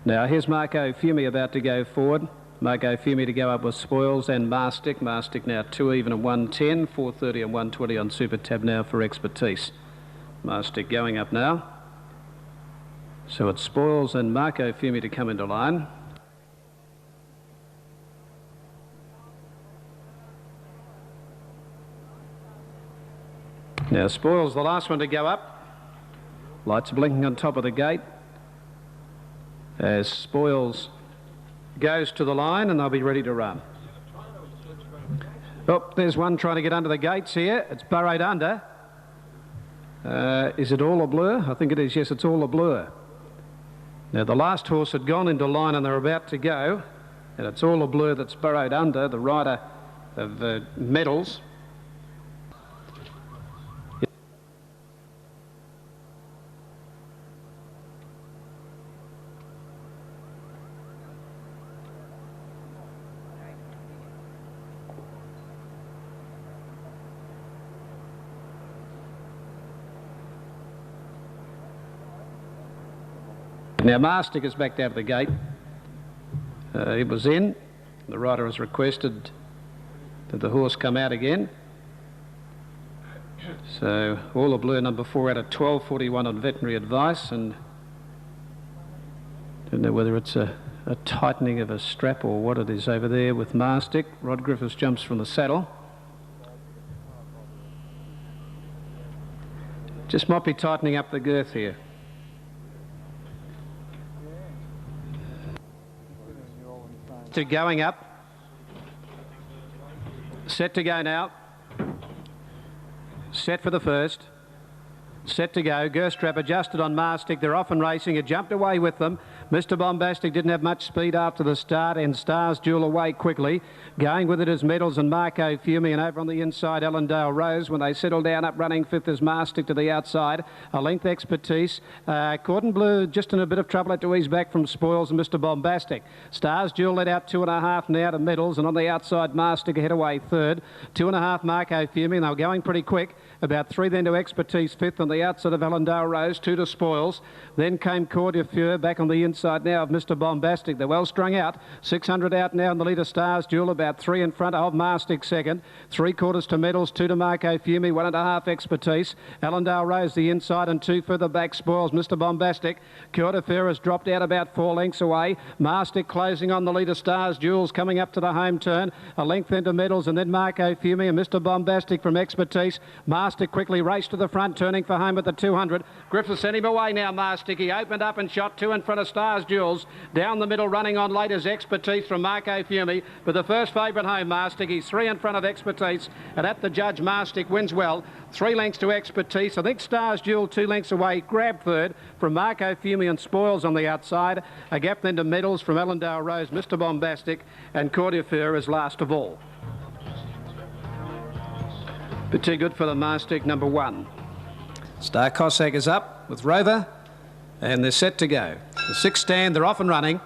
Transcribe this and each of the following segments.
Now here's Marco Fiume about to go forward. Marco Fiume to go up with Spoils and Mastic. Mastic now 2 even at 110, 430 and 120 on Super Tab now for Expertise. Mastic going up now. So it's Spoils and Marco Fiume to come into line. Now Spoils the last one to go up. Lights blinking on top of the gate as Spoils goes to the line, and they'll be ready to run. Oh, there's one trying to get under the gates here. It's burrowed under. Is it all a blur? I think it is. Yes, it's all a blur. Now the last horse had gone into line and they're about to go, and it's all a blur that's burrowed under, the rider of Medals. Now Mastic is backed out of the gate. It was in. The rider has requested that the horse come out again. So all a blur number 4 out of 12.41 on veterinary advice, and don't know whether it's a tightening of a strap or what it is over there with Mastic. Rod Griffiths jumps from the saddle. Just might be tightening up the girth here. To going up. Set to go now. Set for the first. Set to go. Girth strap adjusted on Mastic. They're off and racing. It jumped away with them. Mr. Bombastic didn't have much speed after the start, and Stars Jewel away quickly. Going with it is Medals and Marco Fiume, and over on the inside Ellendale Rose. When they settle down up running fifth is Mastic to the outside. A length Expertise. Cordon Bleu just in a bit of trouble at to ease back from Spoils and Mr. Bombastic. Stars Jewel let out 2.5 now to Medals, and on the outside Mastic ahead away third. 2.5 Marco Fiume, and they were going pretty quick. About 3 then to Expertise fifth on the outside of Ellendale Rose. 2 to Spoils. Then came Cordier back on the inside now of Mr. Bombastic. They're well strung out. 600 out now in the leader Stars Jewel, about 3 in front of Mastic second. 3/4 to Medals, 2 to Marco Fiume, 1.5 Expertise. Ellendale Rose the inside and 2 further back Spoils. Mr. Bombastic. Cordier has dropped out about 4 lengths away. Mastic closing on the leader Stars Jewel's coming up to the home turn. A length into Medals, and then Marco Fiume and Mr. Bombastic from Expertise. Mastic quickly raced to the front, turning for home at the 200. Griffith sent him away now, Mastic. He opened up and shot 2 in front of Stars Jewels. Down the middle, running on late is Expertise from Marco Fiume. But the first favourite home, Mastic. He's 3 in front of Expertise. And at the judge, Mastic wins well. 3 lengths to Expertise. I think Stars Jewel 2 lengths away. Grab third from Marco Fiume and Spoils on the outside. A gap then to Medals from Ellendale Rose, Mr. Bombastic, and Cordier is last of all. But too good for the Mastic number 1. Star Cossack is up with Rover, and they're set to go. The 6th stand, they're off and running.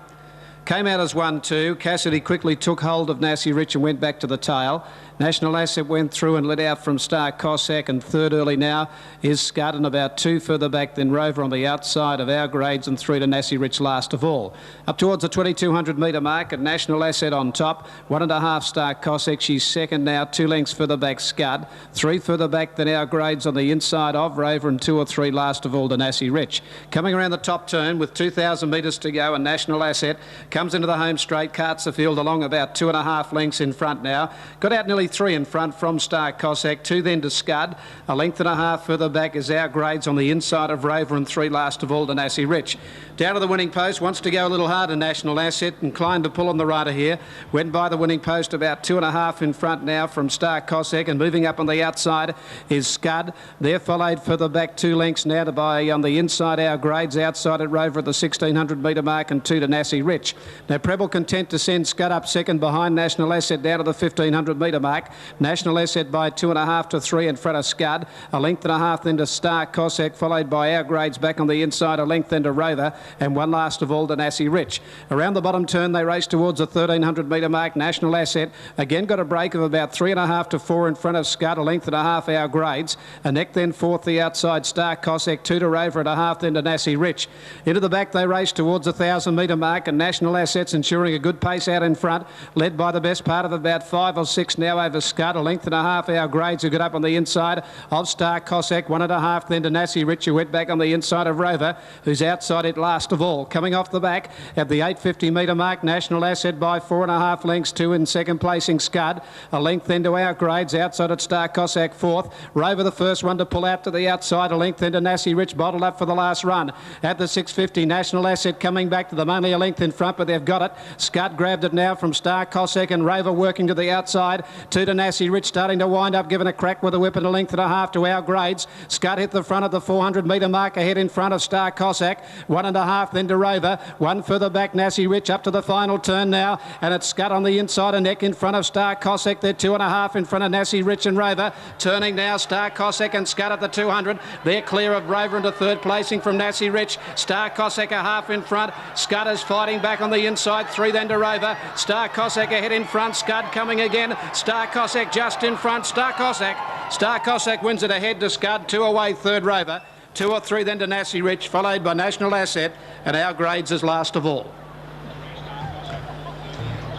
Came out as 1-2. Cassidy quickly took hold of Nassie Rich and went back to the tail. National Asset went through and let out from Star Cossack, and third early now is Scud, and about 2 further back than Rover on the outside of Our Grades, and 3 to Nassie Rich last of all. Up towards the 2200 metre mark and National Asset on top. 1.5 Star Cossack, she's second now. 2 lengths further back Scud. 3 further back than Our Grades on the inside of Rover, and 2 or 3 last of all to Nassie Rich. Coming around the top turn with 2,000 metres to go, and National Asset comes into the home straight, carts the field along about 2.5 lengths in front now. Got out nearly 3 in front from Star Cossack. 2 then to Scud. 1.5 further back is Our Grades on the inside of Rover, and 3 last of all to Nassie Rich. Down to the winning post, wants to go a little harder, National Asset, inclined to pull on the rider here. Went by the winning post about 2.5 in front now from Star Cossack, and moving up on the outside is Scud. There followed further back 2 lengths now to by on the inside Our Grades, outside at Rover at the 1600 metre mark, and 2 to Nassie Rich. Now Preble content to send Scud up second behind National Asset down to the 1500 metre mark. black. National Asset by 2.5 to 3 in front of Scud. A length and a half then to Star Cossack, followed by Our Grades back on the inside, a length then to Rover, and one last of all to Nassie Rich. Around the bottom turn they race towards the 1300 metre mark. National Asset again got a break of about 3.5 to 4 in front of Scud, a length and a half Our Grades. A neck then fourth the outside Star Cossack, 2 to Rover and a half then to Nassie Rich. Into the back they race towards the 1000 metre mark, and National Assets ensuring a good pace out in front, led by the best part of about 5 or 6 now over Scud, a length and a half Our Grades who got up on the inside of Star Cossack, 1.5 then to Nassie Rich who went back on the inside of Rover, who's outside it last of all. Coming off the back at the 850 metre mark, National Asset by 4.5 lengths, 2 in second placing Scud, a length then to Our Grades, outside at Star Cossack fourth. Rover the first one to pull out to the outside, a length then to Nassie Rich, bottled up for the last run. At the 650, National Asset coming back to them, only a length in front, but they've got it. Scud grabbed it now from Star Cossack, and Rover working to the outside. 2 to Nassie Rich, starting to wind up, giving a crack with a whip and a length and a half to Our Grades. Scud hit the front of the 400 metre mark, ahead in front of Star Cossack. 1.5 then to Rover. One further back, Nassie Rich up to the final turn now, and it's Scud on the inside, a neck in front of Star Cossack. They're 2.5 in front of Nassie Rich and Rover. Turning now, Star Cossack and Scud at the 200. They're clear of Rover into third placing from Nassie Rich. Star Cossack a half in front. Scud is fighting back on the inside. 3 then to Rover. Star Cossack ahead in front. Scud coming again. Star Cossack just in front. Star Cossack wins it ahead to Scud. 2 away, third Rover. 2 or 3 then to Nassie Rich, followed by National Asset, and Our Grades is last of all.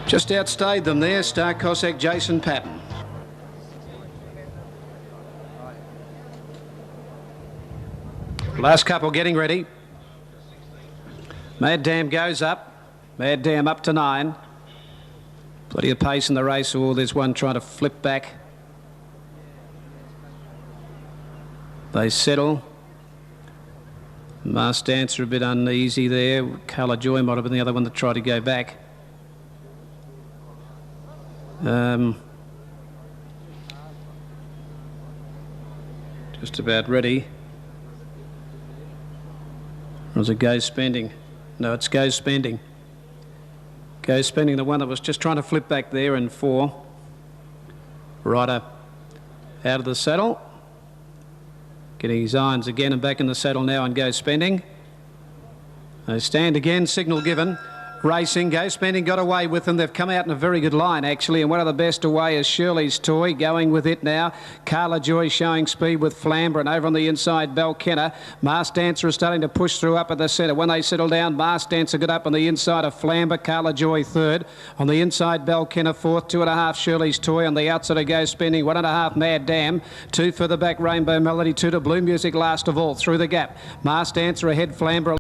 Just outstayed them there, Star Cossack, Jason Patton. Last couple getting ready. Mad Dam goes up. Mad Dam up to 9. Plenty of pace in the race. Oh, there's one trying to flip back. They settle. Masked Dancer a bit uneasy there. Colour Joy might have been the other one that tried to go back. Just about ready. Or is it Go Spending? No, it's Go Spending. Go Spending, the one that was just trying to flip back there in 4. Rider out of the saddle. Getting his irons again and back in the saddle now and Go Spending. They stand again, signal given. Racing, Go Spending got away with them. They've come out in a very good line, actually, and one of the best away is Shirley's Toy, going with it now. Carla Joy showing speed with Flamber, and over on the inside, Belkenna. Masked Dancer is starting to push through up at the centre. When they settle down, Masked Dancer got up on the inside of Flamber, Carla Joy third. On the inside, Belkenna fourth, 2.5 Shirley's Toy. On the outside of Go Spending, 1.5 Mad Dam. 2 further back, Rainbow Melody. 2 to Blue Music last of all, through the gap. Masked Dancer ahead, Flamber.